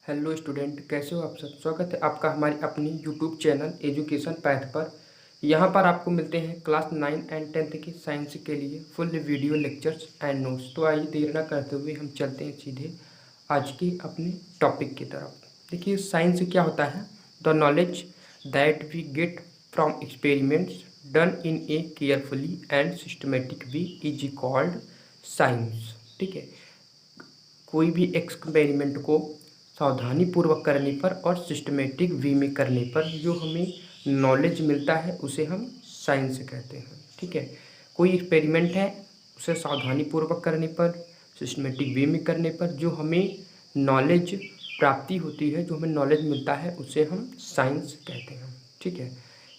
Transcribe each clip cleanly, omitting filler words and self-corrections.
Hello student, कैसे हो आप सब। स्वागत है आपका हमारी अपनी यूट्यूब चैनल एजुकेशन पैथ पर। यहाँ पर आपको मिलते हैं क्लास 9 एंड 10th की साइंस के लिए full video lectures and notes. तो आइए देर न करते हुए हम चलते हैं सीधे आज के अपने टॉपिक की तरफ। देखिए, साइंस क्या होता है। The knowledge that we get from experiments done in a carefully and systematic way is called science. ठीक है, कोई भी एक्सपेरिमेंट को सावधानी पूर्वक करने पर और सिस्टमेटिक वे में करने पर जो हमें नॉलेज मिलता है उसे हम साइंस कहते हैं। ठीक है, कोई एक्सपेरिमेंट है, उसे सावधानी पूर्वक करने पर, सिस्टमेटिक वे में करने पर जो हमें नॉलेज प्राप्ति होती है, जो हमें नॉलेज मिलता है, उसे हम साइंस कहते हैं। ठीक है,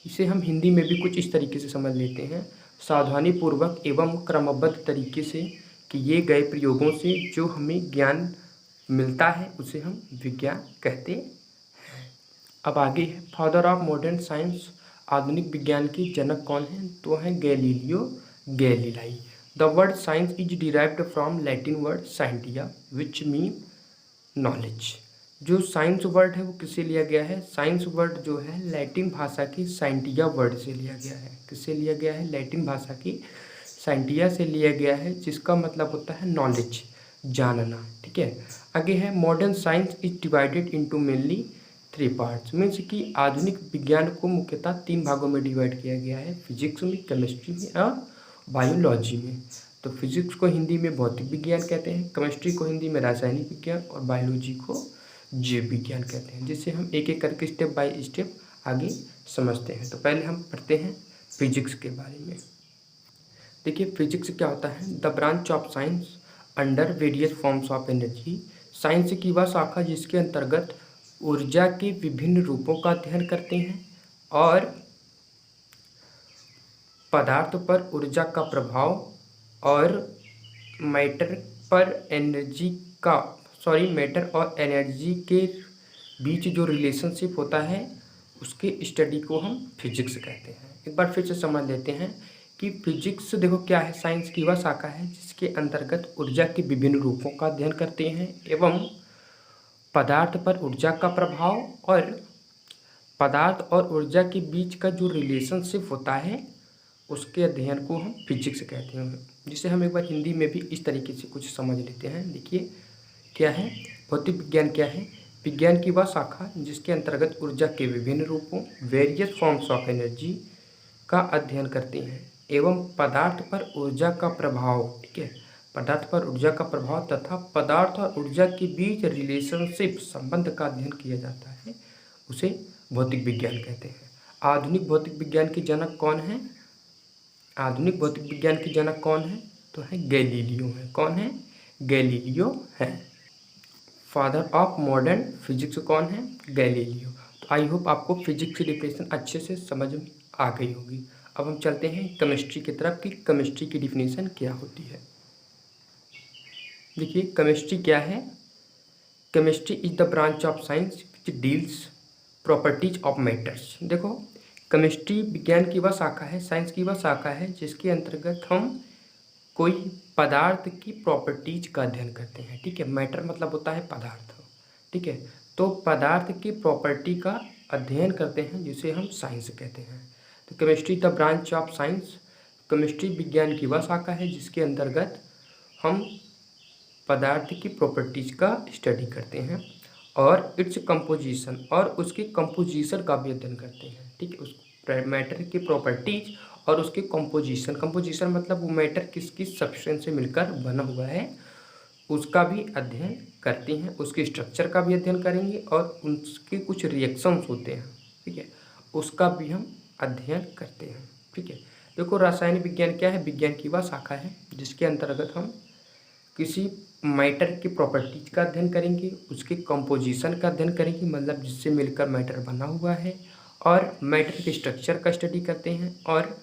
इसे हम हिंदी में भी कुछ इस तरीके से समझ लेते हैं। सावधानी पूर्वक एवं क्रमबद्ध तरीके से किए गए प्रयोगों से जो हमें ज्ञान मिलता है उसे हम विज्ञान कहते हैं। अब आगे है फादर ऑफ मॉडर्न साइंस। आधुनिक विज्ञान के जनक कौन हैं? तो हैं Galileo Galilei. The word science is derived from Latin word scientia which mean knowledge. जो साइंस वर्ड है वो किससे लिया गया है? साइंस वर्ड जो है लैटिन भाषा की साइंटिया वर्ड से लिया गया है। किससे लिया गया है? लैटिन भाषा की साइंटिया से लिया गया है, जिसका मतलब होता है नॉलेज, जानना। ठीक है, आगे है modern science is divided into mainly 3 parts. Means कि आधुनिक विज्ञान को मुख्यतः 3 भागों में डिवाइड किया गया है, फिजिक्स में, केमिस्ट्री में और बायोलॉजी में। तो फिजिक्स को हिंदी में भौतिक विज्ञान कहते हैं, केमिस्ट्री को हिंदी में रासायनिक विज्ञान और बायोलॉजी को जीव विज्ञान कहते हैं, जिसे हम एक एक करके स्टेप बाय स्टेप आगे समझते हैं। तो पहले हम पढ़ते हैं फिजिक्स के बारे में। देखिए, फिजिक्स क्या होता है? The branch of science under various forms of energy. Science की वह शाखा जिसके अंतर्गत ऊर्जा के विभिन्न रूपों का अध्ययन करते हैं और पदार्थ पर ऊर्जा का प्रभाव और मैटर पर एनर्जी का मैटर और एनर्जी के बीच जो रिलेशनशिप होता है उसके स्टडी को हम फिजिक्स कहते हैं। एक बार फिर से समझ लेते हैं कि फिजिक्स देखो क्या है। साइंस की वह शाखा है जिसके अंतर्गत ऊर्जा के विभिन्न रूपों का अध्ययन करते हैं एवं पदार्थ पर ऊर्जा का प्रभाव और पदार्थ और ऊर्जा के बीच का जो रिलेशनशिप होता है उसके अध्ययन को हम फिजिक्स कहते हैं, जिसे हम एक बार हिंदी में भी इस तरीके से कुछ समझ लेते हैं। देखिए क्या है, भौतिक विज्ञान क्या है? विज्ञान की वह शाखा जिसके अंतर्गत ऊर्जा के विभिन्न रूपों वेरियस फॉर्म्स ऑफ एनर्जी का अध्ययन करते हैं एवं पदार्थ पर ऊर्जा का प्रभाव। ठीक है, पदार्थ पर ऊर्जा का प्रभाव तथा पदार्थ और ऊर्जा के बीच रिलेशनशिप संबंध का अध्ययन किया जाता है, उसे भौतिक विज्ञान कहते हैं। आधुनिक भौतिक विज्ञान के जनक कौन है? आधुनिक भौतिक विज्ञान के जनक कौन है? तो है गैलीलियो है। कौन है? गैलीलियो है। फादर ऑफ मॉडर्न फिजिक्स कौन है? गैलीलियो। तो आई होप आपको फिजिक्स की डिफिनेशन अच्छे से समझ में आ गई होगी। अब हम चलते हैं केमिस्ट्री की तरफ कि केमिस्ट्री की डिफिनेशन क्या होती है। देखिए, केमिस्ट्री क्या है? Chemistry is the branch of science which deals properties of matters. देखो, केमिस्ट्री विज्ञान की वह शाखा है, साइंस की वह शाखा है जिसके अंतर्गत हम कोई पदार्थ की प्रॉपर्टीज का अध्ययन करते हैं। ठीक है, मैटर मतलब होता है पदार्थ। ठीक है, तो पदार्थ की प्रॉपर्टी का अध्ययन करते हैं जिसे हम साइंस कहते हैं। तो chemistry the branch of science, chemistry विज्ञान की वह शाखा है जिसके अंतर्गत हम पदार्थ की प्रॉपर्टीज का स्टडी करते हैं और इट्स कंपोजिशन और उसके कंपोजिशन का भी अध्ययन करते हैं। ठीक है, उस मैटर की प्रॉपर्टीज और उसके कंपोजिशन मतलब वो मैटर किस किस सब्सटेंस से मिलकर बना हुआ है उसका भी अध्ययन करते हैं, उसके स्ट्रक्चर का भी अध्ययन करेंगे और उसके कुछ रिएक्शंस होते हैं। ठीक है, उसका भी हम अध्ययन करते हैं। ठीक है, देखो रासायनिक विज्ञान क्या है? विज्ञान की वह शाखा है जिसके अंतर्गत हम किसी मैटर की प्रॉपर्टीज का अध्ययन करेंगे, उसके कंपोजिशन का अध्ययन करेंगे, मतलब जिससे मिलकर मैटर बना हुआ है, और मैटर के स्ट्रक्चर का स्टडी करते हैं और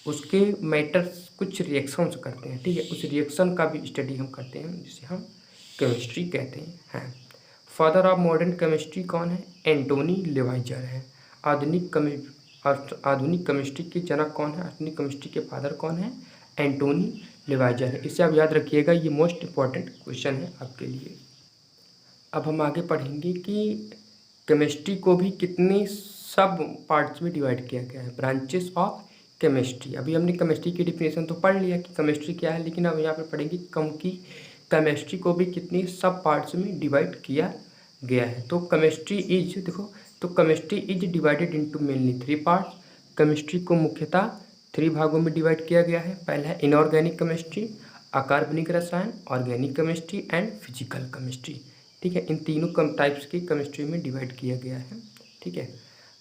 उसके मैटर कुछ रिएक्शंस करते हैं। ठीक है, उस रिएक्शन का भी स्टडी हम करते हैं जिसे हम केमिस्ट्री कहते हैं। फादर ऑफ मॉडर्न केमिस्ट्री कौन है? एंटोनी लेवाइजर है। आधुनिक केमिस्ट्री के जनक कौन है? आधुनिक केमिस्ट्री के फादर कौन है? एंटोनी लेवाइजर है। इसे आप याद रखिएगा, ये मोस्ट इंपॉर्टेंट क्वेश्चन है आपके लिए। अब हम आगे पढ़ेंगे कि केमिस्ट्री को भी कितने सब पार्ट्स में डिवाइड किया गया है, ब्रांचेस ऑफ केमिस्ट्री। अभी हमने केमिस्ट्री की डिफिनेशन तो पढ़ लिया कि केमिस्ट्री क्या है, लेकिन अब यहाँ पे पढ़ेंगे कम की केमिस्ट्री को भी कितनी सब पार्ट्स में डिवाइड किया गया है। तो केमिस्ट्री इज, देखो, तो chemistry is divided into mainly 3 parts. Chemistry को मुख्यतः 3 भागों में डिवाइड किया गया है। पहला है इनऑर्गेनिक केमिस्ट्री, अकार्बनिक रसायन, organic chemistry and physical chemistry. ठीक है, इन तीनों टाइप्स की केमिस्ट्री में डिवाइड किया गया है। ठीक है,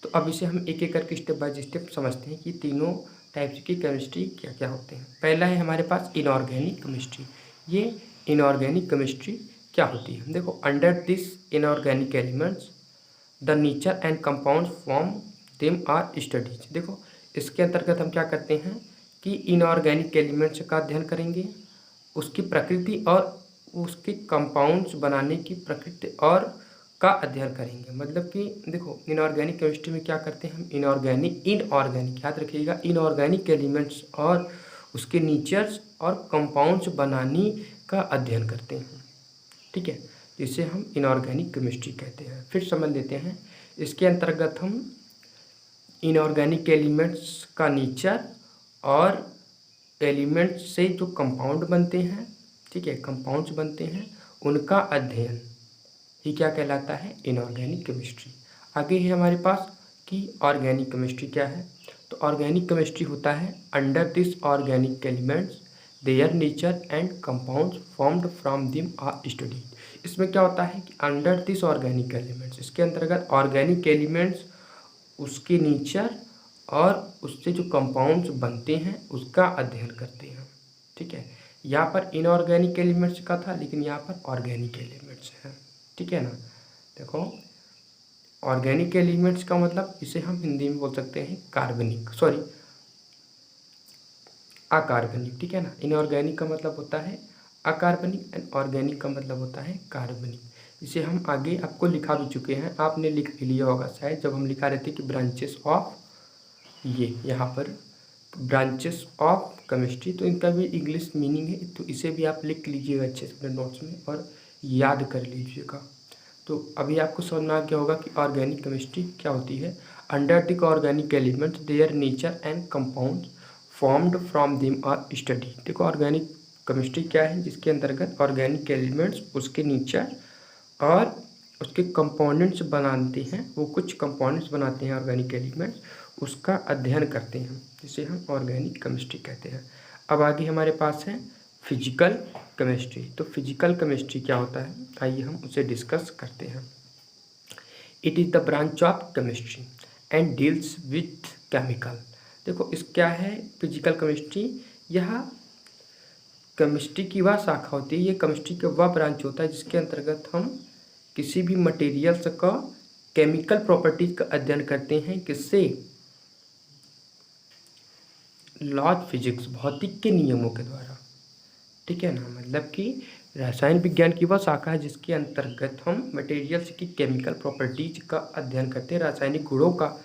तो अब इसे हम एक एक करके स्टेप बाय स्टेप समझते हैं कि तीनों टाइप्स की केमिस्ट्री क्या क्या होते हैं। पहला है हमारे पास इनऑर्गेनिक केमिस्ट्री। ये इनऑर्गेनिक केमिस्ट्री क्या होती है, देखो, under this inorganic elements the nature and compound form them are studies. देखो, इसके अंतर्गत हम क्या करते हैं कि इनऑर्गेनिक एलिमेंट्स का अध्ययन करेंगे, उसकी प्रकृति और उसके कंपाउंड्स बनाने की प्रकृति और का अध्ययन करेंगे। मतलब कि देखो, इनऑर्गेनिक केमिस्ट्री में क्या करते हैं हम, इनऑर्गेनिक याद रखिएगा, इनऑर्गेनिक एलिमेंट्स और उसके नेचर्स और कंपाउंड्स बनाने का अध्ययन करते हैं। ठीक है, जिसे हम इनऑर्गेनिक केमिस्ट्री कहते हैं। फिर समझ लेते हैं, इसके अंतर्गत हम इनऑर्गेनिक एलिमेंट्स का नेचर और एलिमेंट्स से जो कंपाउंड बनते हैं, ठीक है, कंपाउंड्स बनते हैं, उनका अध्ययन ही क्या कहलाता है, इनऑर्गेनिक केमिस्ट्री। आगे है हमारे पास कि ऑर्गेनिक केमिस्ट्री क्या है। तो ऑर्गेनिक केमिस्ट्री होता है under this organic elements their nature and compounds formed from them are studied. इसमें क्या होता है कि अंडर दिस ऑर्गेनिक एलिमेंट्स, इसके अंतर्गत ऑर्गेनिक एलिमेंट्स, उसके नेचर और उससे जो कंपाउंड्स बनते हैं उसका अध्ययन करते हैं। ठीक है, यहाँ पर इनऑर्गेनिक एलिमेंट्स का था, लेकिन यहाँ पर ऑर्गेनिक एलिमेंट्स है। ठीक है ना, देखो, ऑर्गेनिक एलिमेंट्स का मतलब इसे हम हिंदी में बोल सकते हैं अकार्बनिक। ठीक है ना, इनऑर्गेनिक का मतलब होता है अकार्बनिक एंड ऑर्गेनिक का मतलब होता है कार्बनिक। इसे हम आगे आपको लिखा भी चुके हैं, आपने लिख भी लिया होगा शायद, जब हम लिखा रहे थे कि ब्रांचेस ऑफ, ये यहाँ पर ब्रांचेस ऑफ केमिस्ट्री, तो इनका भी इंग्लिश मीनिंग है, तो इसे भी आप लिख लीजिएगा अच्छे से अपने नोट्स में और याद कर लीजिएगा। तो अभी आपको समझ में आ गया होगा कि ऑर्गेनिक केमिस्ट्री क्या होती है। Under the organic elements their nature and compound formed from them are study. देखो, ऑर्गेनिक केमिस्ट्री क्या है, जिसके अंतर्गत ऑर्गेनिक एलिमेंट्स, उसके नेचर और उसके कंपोनेंट्स बनाते हैं, वो कुछ कंपोनेंट्स बनाते हैं ऑर्गेनिक एलिमेंट्स, उसका अध्ययन करते हैं, जिसे हम ऑर्गेनिक केमिस्ट्री कहते हैं। अब आगे हमारे पास है फिजिकल केमिस्ट्री। तो फिजिकल केमिस्ट्री क्या होता है, आइए हम उसे डिस्कस करते हैं। It is the branch of chemistry and deals with chemical. देखो, इस क्या है फिजिकल केमिस्ट्री, यह केमिस्ट्री की वह शाखा होती है, ये केमिस्ट्री का वह ब्रांच होता है जिसके अंतर्गत हम किसी भी मटेरियल्स का केमिकल प्रॉपर्टीज का अध्ययन करते हैं। किससे, लॉज फिजिक्स, भौतिक के नियमों के द्वारा। ठीक है ना, मतलब कि रसायन विज्ञान की वह शाखा है जिसके अंतर्गत हम मटेरियल्स की केमिकल प्रॉपर्टीज का अध्ययन करते हैं, रासायनिक गुणों का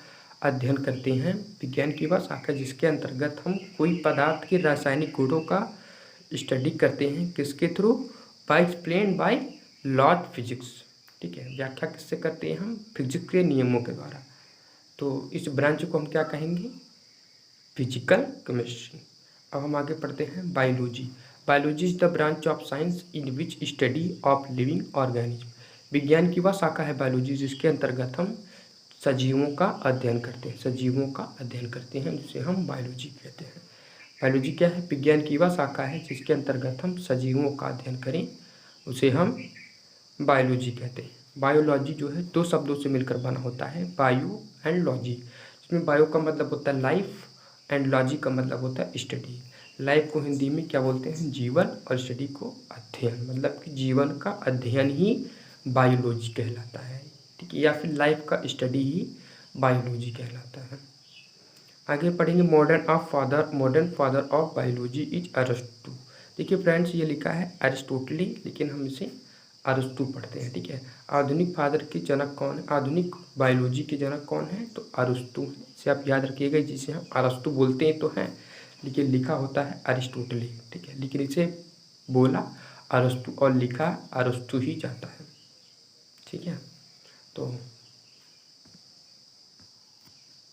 अध्ययन करते हैं। विज्ञान की वह शाखा जिसके अंतर्गत हम कोई पदार्थ के रासायनिक गुणों का स्टडी करते हैं, किसके through, by explain by laws physics. ठीक है, व्याख्या किससे करते हैं हम, फिजिक्स के नियमों के द्वारा। तो इस ब्रांच को हम क्या कहेंगे, फिजिकल केमिस्ट्री। अब हम आगे पढ़ते हैं biology. Biology is the branch of science in which study of living organism. विज्ञान की वह शाखा है बायोलॉजी जिसके अंतर्गत हम सजीवों का अध्ययन करते हैं, सजीवों का अध्ययन करते हैं, जिसे हम बायोलॉजी कहते हैं। बायोलॉजी क्या है, विज्ञान की वह शाखा है जिसके अंतर्गत हम सजीवों का अध्ययन करें, उसे हम बायोलॉजी कहते हैं। बायोलॉजी जो है 2 शब्दों से मिलकर बना होता है, बायो एंड लॉजी, जिसमें बायो का मतलब होता है लाइफ एंड लॉजी का मतलब होता है स्टडी। लाइफ को हिंदी में क्या बोलते हैं, जीवन, और स्टडी को अध्ययन, मतलब कि जीवन का अध्ययन ही बायोलॉजी कहलाता है। ठीक है, या फिर लाइफ का स्टडी ही बायोलॉजी कहलाता है। आगे पढ़ेंगे modern father of biology is Aristo. देखिए फ्रेंड्स, ये लिखा है अरिस्टोटली, लेकिन हम इसे अरिस्टो पढ़ते हैं। ठीक है, आधुनिक फादर के जनक कौन है, आधुनिक बायोलॉजी के जनक कौन है, तो अरिस्टो है। इसे आप याद रखिएगा, जिसे हम अरिस्टो बोलते हैं तो हैं, लेकिन लिखा होता है अरिस्टोटली। ठीक है, लेकिन इसे बोला अरिस्टो और लिखा अरिस्टो ही जाता है। ठीक है।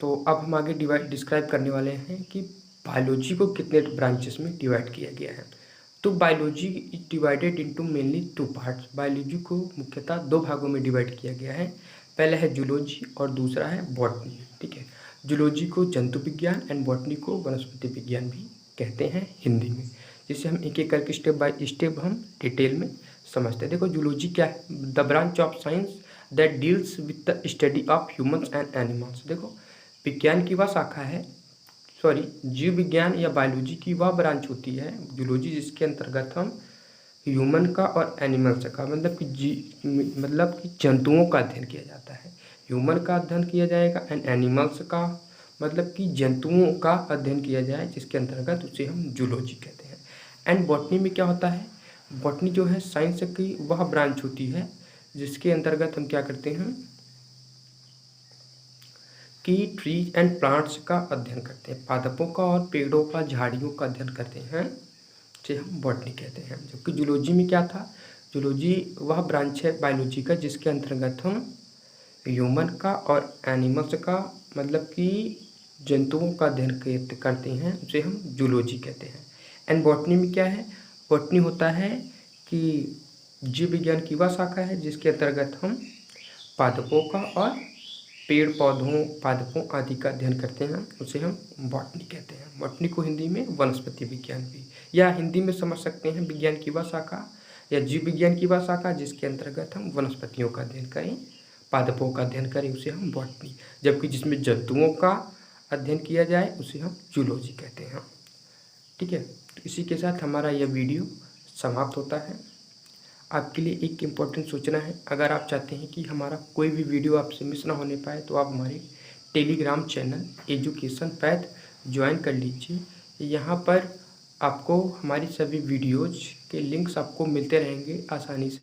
तो अब हम आगे डिस्क्राइब करने वाले हैं कि बायोलॉजी को कितने ब्रांचेस में डिवाइड किया गया है। तो biology is divided into mainly 2 parts. Biology को मुख्यतः 2 भागों में डिवाइड किया गया है। पहला है जूलॉजी और दूसरा है बॉटनी। ठीक है, जूलॉजी को जंतु विज्ञान एंड बॉटनी को वनस्पति विज्ञान भी कहते हैं हिंदी में, जिसे हम एक एक करके स्टेप बाय स्टेप हम डिटेल में समझते हैं। देखो जूलॉजी क्या है, the branch of science that deals with the study of humans and animals. देखो विज्ञान की वह शाखा है, जीव विज्ञान या बायोलॉजी की वह ब्रांच होती है जूलॉजी, जिसके अंतर्गत हम ह्यूमन का और एनिमल्स का मतलब कि जंतुओं का अध्ययन किया जाता है। ह्यूमन का अध्ययन किया जाएगा एंड एनिमल्स का मतलब कि जंतुओं का अध्ययन किया जाए, जिसके अंतर्गत उसे हम जूलॉजी कहते हैं। एंड बॉटनी में क्या होता है, बॉटनी जो है साइंस की वह ब्रांच होती है जिसके अंतर्गत हम क्या करते हैं कि ट्रीज एंड प्लांट्स का अध्ययन करते हैं, पादपों का और पेड़ों का झाड़ियों का अध्ययन करते हैं, जिसे हम बॉटनी कहते हैं। जबकि जूलॉजी में क्या था, जूलॉजी वह ब्रांच है बायोलॉजी का जिसके अंतर्गत हम ह्यूमन का और एनिमल्स का मतलब कि जंतुओं का अध्ययन करते हैं, उसे हम जूलॉजी कहते हैं। एंड बॉटनी में क्या है, बॉटनी होता है कि जीव विज्ञान की वह शाखा है जिसके अंतर्गत हम पादपों का और पेड़ पौधों पादपों आदि का अध्ययन करते हैं, उसे हम बॉटनी कहते हैं। बॉटनी को हिंदी में वनस्पति विज्ञान भी या हिंदी में समझ सकते हैं विज्ञान की वह शाखा या जीव विज्ञान की वह शाखा जिसके अंतर्गत हम वनस्पतियों का अध्ययन करें, पादपों का अध्ययन करें, उसे हम बॉटनी। जबकि जिसमें जंतुओं का अध्ययन किया जाए उसे हम जूलॉजी कहते हैं। ठीक है, तो इसी के साथ हमारा यह वीडियो समाप्त होता है। आपके लिए एक इम्पोर्टेंट सूचना है, अगर आप चाहते हैं कि हमारा कोई भी वीडियो आपसे मिस ना होने पाए तो आप हमारे Telegram channel education path join कर लीजिए। यहाँ पर आपको हमारी सभी वीडियोज़ के लिंक्स आपको मिलते रहेंगे आसानी से।